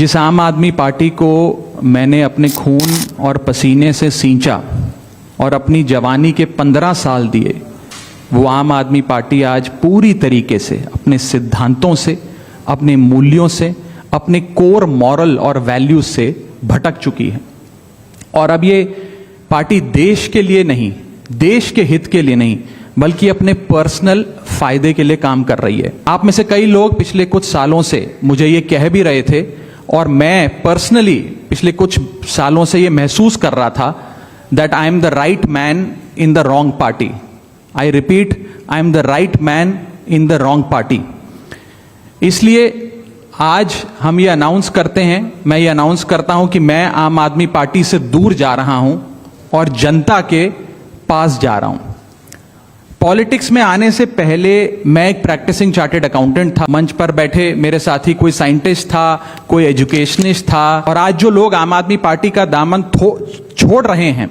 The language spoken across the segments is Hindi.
जिस आम आदमी पार्टी को मैंने अपने खून और पसीने से सींचा और अपनी जवानी के 15 साल दिए, वो आम आदमी पार्टी आज पूरी तरीके से अपने सिद्धांतों से, अपने मूल्यों से, अपने कोर मॉरल और वैल्यूज से भटक चुकी है। और अब ये पार्टी देश के लिए नहीं, देश के हित के लिए नहीं, बल्कि अपने पर्सनल फायदे के लिए काम कर रही है। आप में से कई लोग पिछले कुछ सालों से मुझे ये कह भी रहे थे, और मैं पर्सनली पिछले कुछ सालों से ये महसूस कर रहा था that I am the right man in the wrong party. I repeat, I am the right man in the wrong party. इसलिए आज हम ये अनाउंस करते हैं, मैं ये अनाउंस करता हूं कि मैं आम आदमी पार्टी से दूर जा रहा हूं और जनता के पास जा रहा हूं। पॉलिटिक्स में आने से पहले मैं एक प्रैक्टिसिंग चार्टेड अकाउंटेंट था। मंच पर बैठे मेरे साथी कोई साइंटिस्ट था, कोई एजुकेशनिस्ट था, और आज जो लोग आम आदमी पार्टी का दामन छोड़ रहे हैं,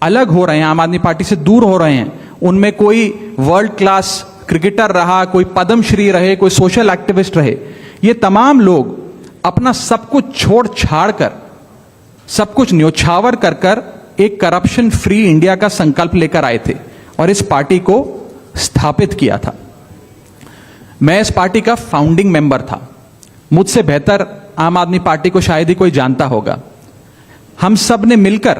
अलग हो रहे हैं, आम आदमी पार्टी से दूर हो रहे हैं, उनमें कोई वर्ल्ड क्लास क्रिकेटर रहा, कोई पद्मश्री रहे, कोई सोशल एक्टिविस्ट रहे, ये तमाम लोग अपना सब कुछ छोड़ छाड़ कर, सब कुछ न्योछावर कर कर एक करप्शन फ्री इंडिया का संकल्प लेकर आए थे और इस पार्टी को स्थापित किया था। मैं इस पार्टी का फाउंडिंग मेंबर था। मुझसे बेहतर आम आदमी पार्टी को शायद ही कोई जानता होगा। हम सब ने मिलकर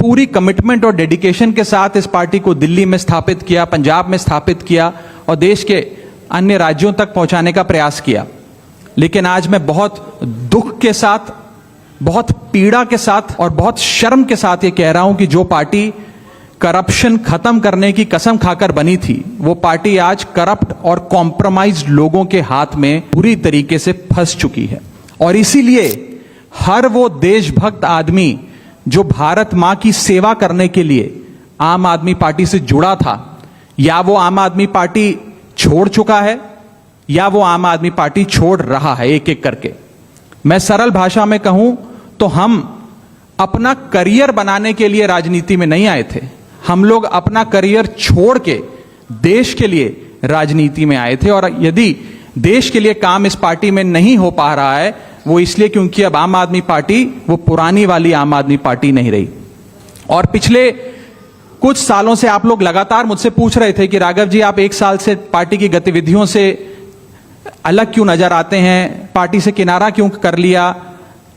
पूरी कमिटमेंट और डेडिकेशन के साथ इस पार्टी को दिल्ली में स्थापित किया, पंजाब में स्थापित किया और देश के अन्य राज्यों तक पहुंचाने का प्रयास किया। लेकिन आज मैं बहुत दुख के साथ, बहुत पीड़ा के साथ और बहुत शर्म के साथ ये कह रहा हूं कि जो पार्टी करप्शन खत्म करने की कसम खाकर बनी थी, वो पार्टी आज करप्ट और कॉम्प्रोमाइज्ड लोगों के हाथ में बुरी तरीके से फंस चुकी है। और इसीलिए हर वो देशभक्त आदमी जो भारत मां की सेवा करने के लिए आम आदमी पार्टी से जुड़ा था, या वो आम आदमी पार्टी छोड़ चुका है या वो आम आदमी पार्टी छोड़ रहा है एक एक करके। मैं सरल भाषा में कहूं तो हम अपना करियर बनाने के लिए राजनीति में नहीं आए थे। हम लोग अपना करियर छोड़ के देश के लिए राजनीति में आए थे। और यदि देश के लिए काम इस पार्टी में नहीं हो पा रहा है, वो इसलिए क्योंकि अब आम आदमी पार्टी वो पुरानी वाली आम आदमी पार्टी नहीं रही। और पिछले कुछ सालों से आप लोग लगातार मुझसे पूछ रहे थे कि राघव जी, आप एक साल से पार्टी की गतिविधियों से अलग क्यों नजर आते हैं, पार्टी से किनारा क्यों कर लिया।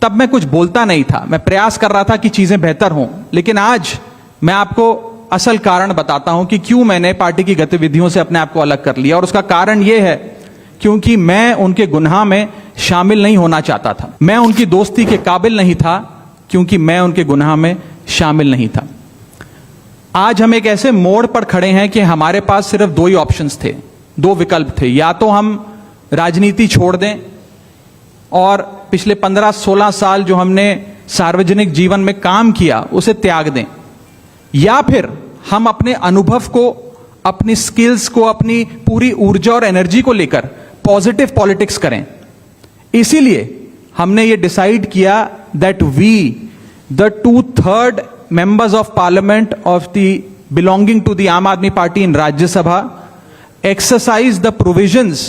तब मैं कुछ बोलता नहीं था, मैं प्रयास कर रहा था कि चीजें बेहतर हों। लेकिन आज मैं आपको असल कारण बताता हूं कि क्यों मैंने पार्टी की गतिविधियों से अपने आप को अलग कर लिया। और उसका कारण यह है क्योंकि मैं उनके गुनाह में शामिल नहीं होना चाहता था। मैं उनकी दोस्ती के काबिल नहीं था क्योंकि मैं उनके गुनाह में शामिल नहीं था। आज हम एक ऐसे मोड़ पर खड़े हैं कि हमारे पास सिर्फ दो ही ऑप्शंस थे, दो विकल्प थे। या तो हम राजनीति छोड़ दें और पिछले 15-16 साल जो हमने सार्वजनिक जीवन में काम किया उसे त्याग दें, या फिर हम अपने अनुभव को, अपनी स्किल्स को, अपनी पूरी ऊर्जा और एनर्जी को लेकर पॉजिटिव पॉलिटिक्स करें। इसीलिए हमने ये डिसाइड किया that we, the 2/3 members of parliament of the belonging to the Aam Aadmi Party in Rajya Sabha, exercise the provisions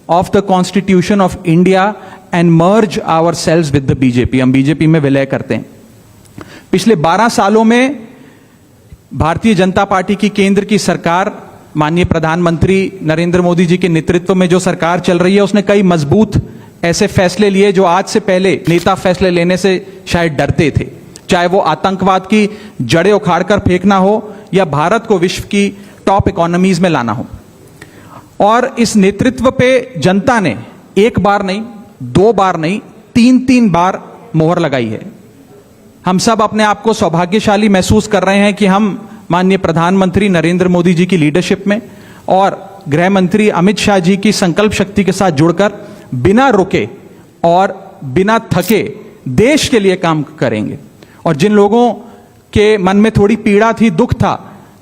of the Constitution of India and merge ourselves with the BJP। हम बीजेपी में विलय करते हैं। पिछले 12 सालों में भारतीय जनता पार्टी की केंद्र की सरकार, माननीय प्रधानमंत्री नरेंद्र मोदी जी के नेतृत्व में जो सरकार चल रही है, उसने कई मजबूत ऐसे फैसले लिए जो आज से पहले नेता फैसले लेने से शायद डरते थे। चाहे वो आतंकवाद की जड़ें उखाड़कर फेंकना हो या भारत को विश्व की टॉप इकोनॉमीज में लाना हो। और इस नेतृत्व पे जनता ने एक बार नहीं, 2 बार नहीं, 3 बार मोहर लगाई है। हम सब अपने आप को सौभाग्यशाली महसूस कर रहे हैं कि हम माननीय प्रधानमंत्री नरेंद्र मोदी जी की लीडरशिप में और गृह मंत्री अमित शाह जी की संकल्प शक्ति के साथ जुड़कर बिना रुके और बिना थके देश के लिए काम करेंगे। और जिन लोगों के मन में थोड़ी पीड़ा थी, दुख था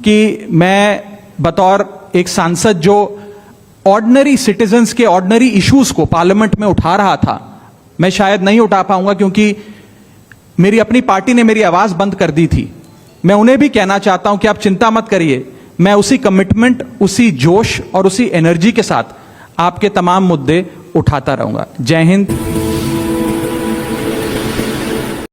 कि मैं बतौर एक सांसद जो ऑर्डिनरी सिटीजन्स के ऑर्डिनरी इश्यूज को पार्लियामेंट में उठा रहा था, मैं शायद नहीं उठा पाऊंगा क्योंकि मेरी अपनी पार्टी ने मेरी आवाज बंद कर दी थी। मैं उन्हें भी कहना चाहता हूं कि आप चिंता मत करिए, मैं उसी कमिटमेंट, उसी जोश और उसी एनर्जी के साथ आपके तमाम मुद्दे उठाता रहूंगा। जय हिंद।